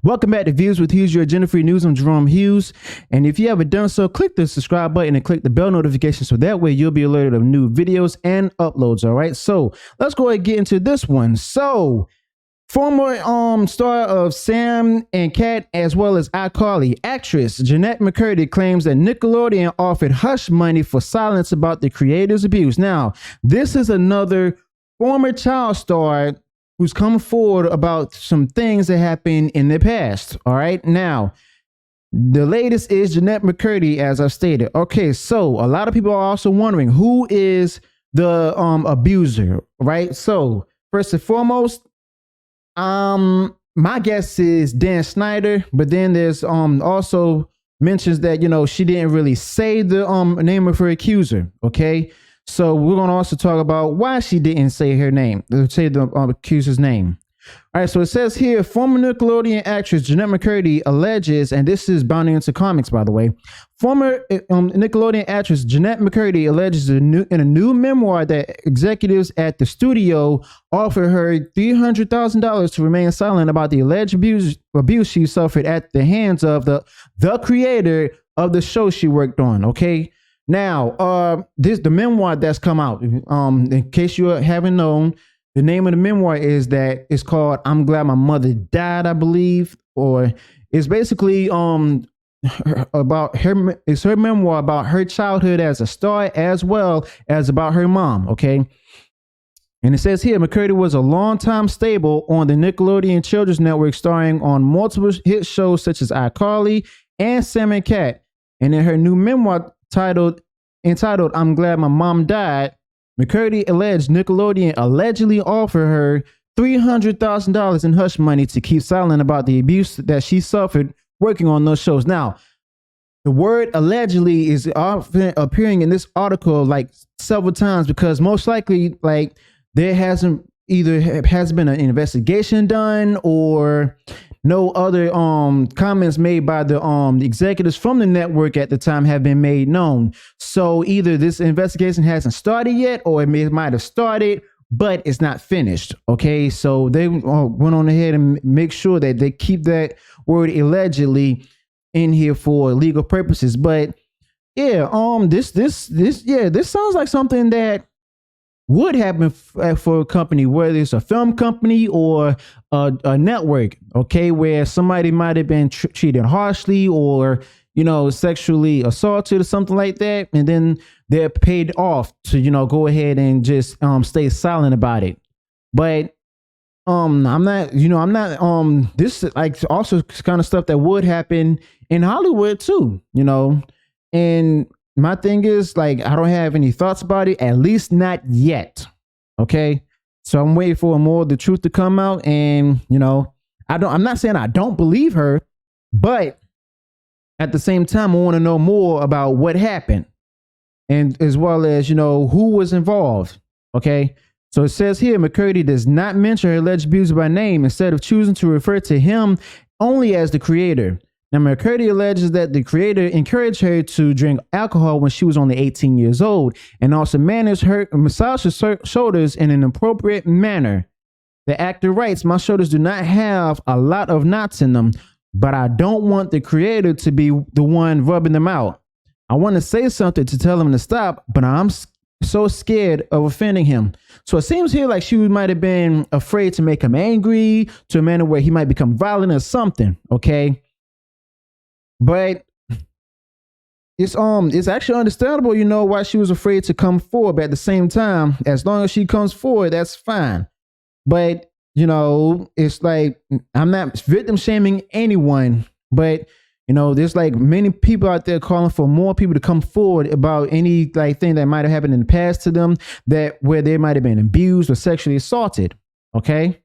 Welcome back to Views with Hughes, your agenda-free news. I'm Jerome Hughes. And if you haven't done so, click the subscribe button and click the bell notification so that way you'll be alerted of new videos and uploads. All right. So let's go ahead and get into this one. So former star of Sam and Cat, as well as iCarly, actress Jennette McCurdy claims that Nickelodeon offered hush money for silence about the creator's abuse. Now, this is another former child star who's come forward about some things that happened in the past. All right. Now, the latest is Jennette McCurdy, as I've stated. Okay, so a lot of people are also wondering who is the abuser, right? So first and foremost, my guess is Dan Snyder, but then there's also mentions that, you know, she didn't really say the name of her accuser. Okay. So we're going to also talk about why she didn't say her name, say the accuser's name. All right, so it says here, former Nickelodeon actress Jennette McCurdy alleges, and this is bounding into comics, by the way. Former Nickelodeon actress Jennette McCurdy alleges in a new memoir that executives at the studio offered her $300,000 to remain silent about the alleged abuse she suffered at the hands of the creator of the show she worked on. Okay. Now, the memoir that's come out, in case you haven't known, the name of the memoir is called "I'm Glad My Mother Died," I believe, or it's basically about her. It's her memoir about her childhood as a star, as well as about her mom. Okay. And it says here, McCurdy was a longtime staple on the Nickelodeon Children's Network, starring on multiple hit shows such as iCarly and Sam and Cat. And in her new memoir entitled "I'm Glad My Mom Died," McCurdy alleged Nickelodeon allegedly offered her $300,000 in hush money to keep silent about the abuse that she suffered working on those shows. Now, the word allegedly is often appearing in this article like several times because most likely, like, there hasn't been an investigation done or no other comments made by the executives from the network at the time have been made known. So either this investigation hasn't started yet, or it might have started, but it's not finished. Okay, so they went on ahead and make sure that they keep that word allegedly in here for legal purposes. But yeah, this sounds like something that would happen for a company, whether it's a film company or a network, okay, where somebody might have been treated harshly or, you know, sexually assaulted or something like that, and then they're paid off to, you know, go ahead and just stay silent about it. But this is like also kind of stuff that would happen in Hollywood too, you know. And my thing is, like, I don't have any thoughts about it, at least not yet. Okay. So I'm waiting for more of the truth to come out. And, you know, I'm not saying I don't believe her, but at the same time, I want to know more about what happened, and as well as, you know, who was involved. Okay. So it says here, McCurdy does not mention her alleged abuser by name, instead of choosing to refer to him only as the creator. Now, McCurdy alleges that the creator encouraged her to drink alcohol when she was only 18 years old, and also massaged her shoulders in an appropriate manner. The actor writes, "My shoulders do not have a lot of knots in them, but I don't want the creator to be the one rubbing them out. I want to say something to tell him to stop, but I'm so scared of offending him." So it seems here like she might have been afraid to make him angry to a manner where he might become violent or something. Okay. But it's actually understandable, you know, why she was afraid to come forward. But at the same time, as long as she comes forward, that's fine. But, you know, it's like, I'm not victim shaming anyone, but, you know, there's like many people out there calling for more people to come forward about any like thing that might have happened in the past to them, that where they might have been abused or sexually assaulted. Okay.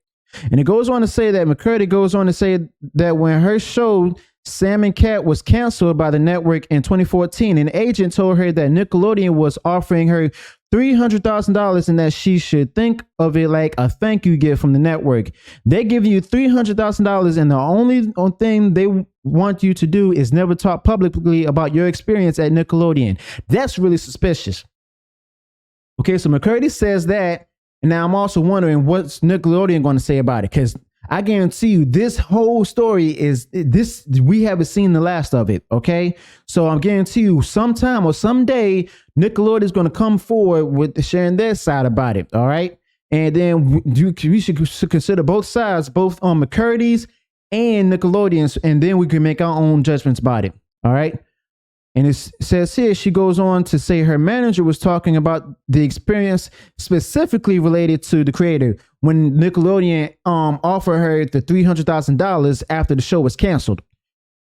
And it goes on to say that McCurdy goes on to say that when her show Sam and Cat was canceled by the network in 2014, an agent told her that Nickelodeon was offering her $300,000 and that she should think of it like a thank you gift from the network. They give you $300,000 and the only thing they want you to do is never talk publicly about your experience at Nickelodeon. That's really suspicious. Okay, so McCurdy says that, and now I'm also wondering what's Nickelodeon going to say about it, because I guarantee you this whole story is this. We haven't seen the last of it. Okay. So I'm guarantee you sometime or someday Nickelodeon is going to come forward with sharing their side about it. All right. And then we should consider both sides, both on McCurdy's and Nickelodeon's, and then we can make our own judgments about it. All right. And it says here, she goes on to say her manager was talking about the experience specifically related to the creator when Nickelodeon offered her the $300,000 after the show was canceled.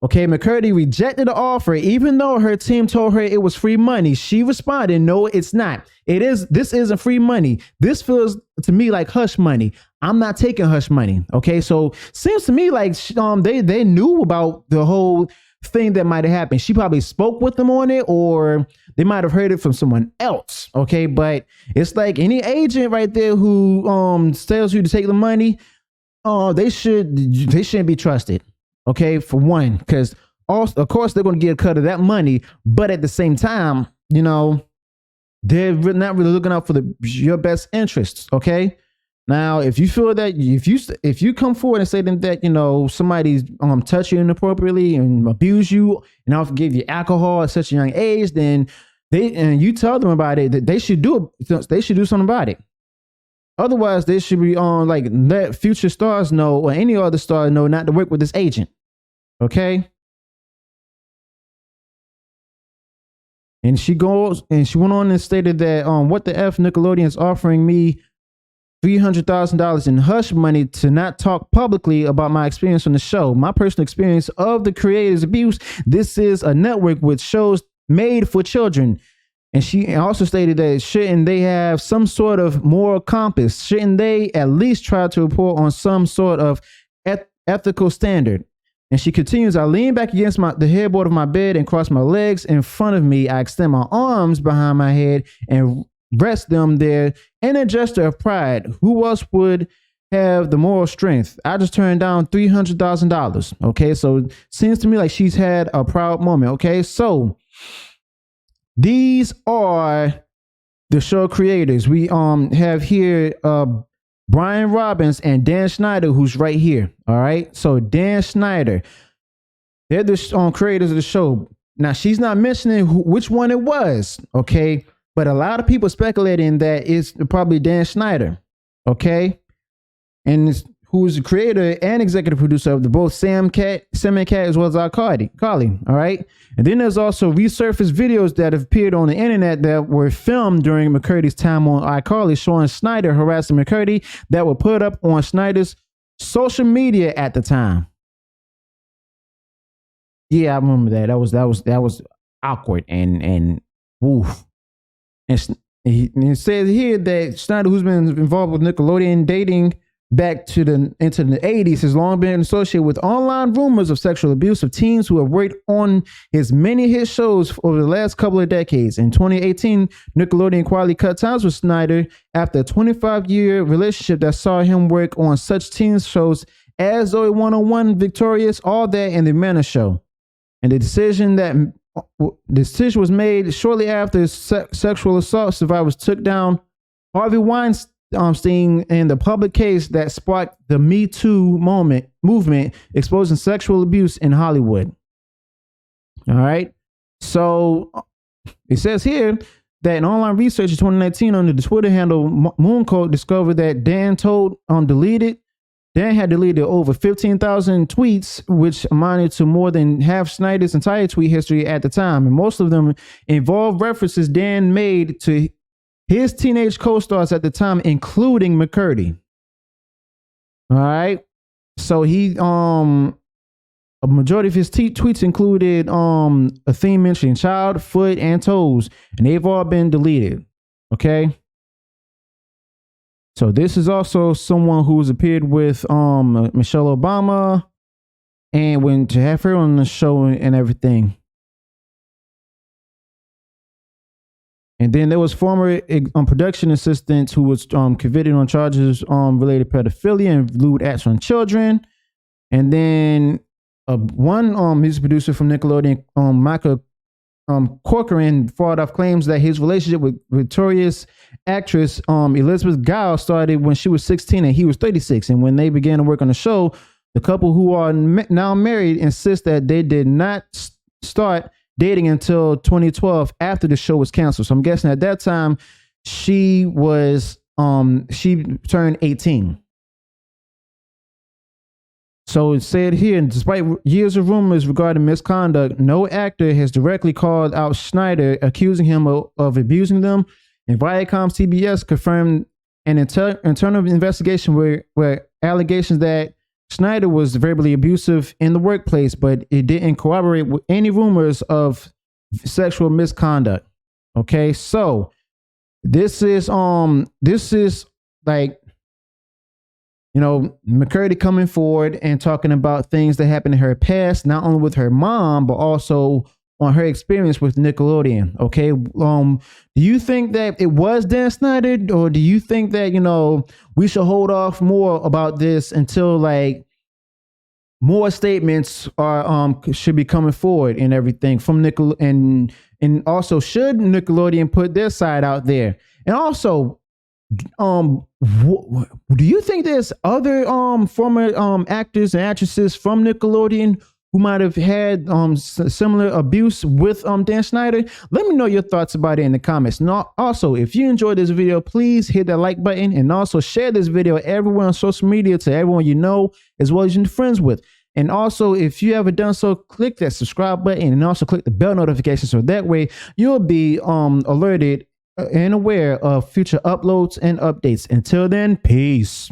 Okay, McCurdy rejected the offer, even though her team told her it was free money. She responded, "No, it's not. This isn't free money. This feels to me like hush money. I'm not taking hush money." Okay, so seems to me like they knew about the whole thing that might have happened. She probably spoke with them on it, or they might have heard it from someone else. Okay, but it's like any agent right there who tells you to take the money, they shouldn't be trusted. Okay, for one, because of course they're going to get a cut of that money, but at the same time, they're not really looking out for your best interests. Okay. Now, if you feel that if you come forward and say that somebody's touch you inappropriately and abuse you and also give you alcohol at such a young age, then you tell them about it, that they should do something about it. Otherwise, they should be let future stars know, or any other star know, not to work with this agent. Okay. And she went on and stated that what the F, Nickelodeon is offering me $300,000 in hush money to not talk publicly about my experience on the show, my personal experience of the creator's abuse. This is a network with shows made for children. And she also stated that shouldn't they have some sort of moral compass? Shouldn't they at least try to report on some sort of ethical standard? And she continues, I lean back against the headboard of my bed and cross my legs in front of me. I extend my arms behind my head and rest them there in a gesture of pride. Who else would have the moral strength? I just turned down $300,000. Okay, so it seems to me like she's had a proud moment. Okay, so these are the show creators. We have here Brian Robbins and Dan Schneider, who's right here. All right. So Dan Schneider, they're the creators of the show. Now, she's not mentioning which one it was. Okay. But a lot of people speculating that it's probably Dan Schneider. Okay. And who's the creator and executive producer of both Sam and Cat as well as iCarly. All right. And then there's also resurfaced videos that have appeared on the internet that were filmed during McCurdy's time on iCarly, showing Schneider harassing McCurdy, that were put up on Schneider's social media at the time. Yeah, I remember that. That was awkward and woof. And it says here that Schneider, who's been involved with Nickelodeon dating back into the 80s, has long been associated with online rumors of sexual abuse of teens who have worked on his many hit shows over the last couple of decades. In 2018, Nickelodeon quietly cut ties with Schneider after a 25-year relationship that saw him work on such teen shows as Zoe 101, Victorious, All That, and The Manor Show. And the decision was made shortly after sexual assault survivors took down Harvey Weinstein in the public case that sparked the Me Too movement, exposing sexual abuse in Hollywood. All right. So it says here that an online research in 2019 under the Twitter handle Mooncode discovered that Dan had deleted over 15,000 tweets, which amounted to more than half Schneider's entire tweet history at the time. And most of them involved references Dan made to his teenage co-stars at the time, including McCurdy. All right. So a majority of his tweets included a theme mentioning child, foot, and toes, and they've all been deleted. Okay. So this is also someone who's appeared with Michelle Obama and went to have her on the show and everything. And then there was former production assistant who was convicted on charges related to pedophilia and lewd acts on children. And then one music producer from Nickelodeon, Michael Corcoran fought off claims that his relationship with Victoria's actress Elizabeth Giles started when she was 16 and he was 36. And when they began to work on the show, the couple who are now married insist that they did not start dating until 2012 after the show was canceled. So I'm guessing at that time she turned 18. So it said here, despite years of rumors regarding misconduct, no actor has directly called out Schneider, accusing him of abusing them. And Viacom CBS confirmed an internal investigation where allegations that Schneider was verbally abusive in the workplace, but it didn't corroborate with any rumors of sexual misconduct. Okay, so this is like, you know, McCurdy coming forward and talking about things that happened in her past, not only with her mom, but also on her experience with Nickelodeon. Okay. Do you think that it was Dan Snyder, or do you think that, you know, we should hold off more about this until like more statements are should be coming forward and everything from Nickelodeon, and also should Nickelodeon put their side out there? And also, do you think there's other former actors and actresses from Nickelodeon who might have had similar abuse with Dan Snyder? Let me know your thoughts about it in the comments. Now, also, if you enjoyed this video, please hit that like button and also share this video everywhere on social media to everyone you know, as well as your friends with. And also, if you haven't done so, click that subscribe button and also click the bell notification so that way you'll be alerted and aware of future uploads and updates. Until then, peace.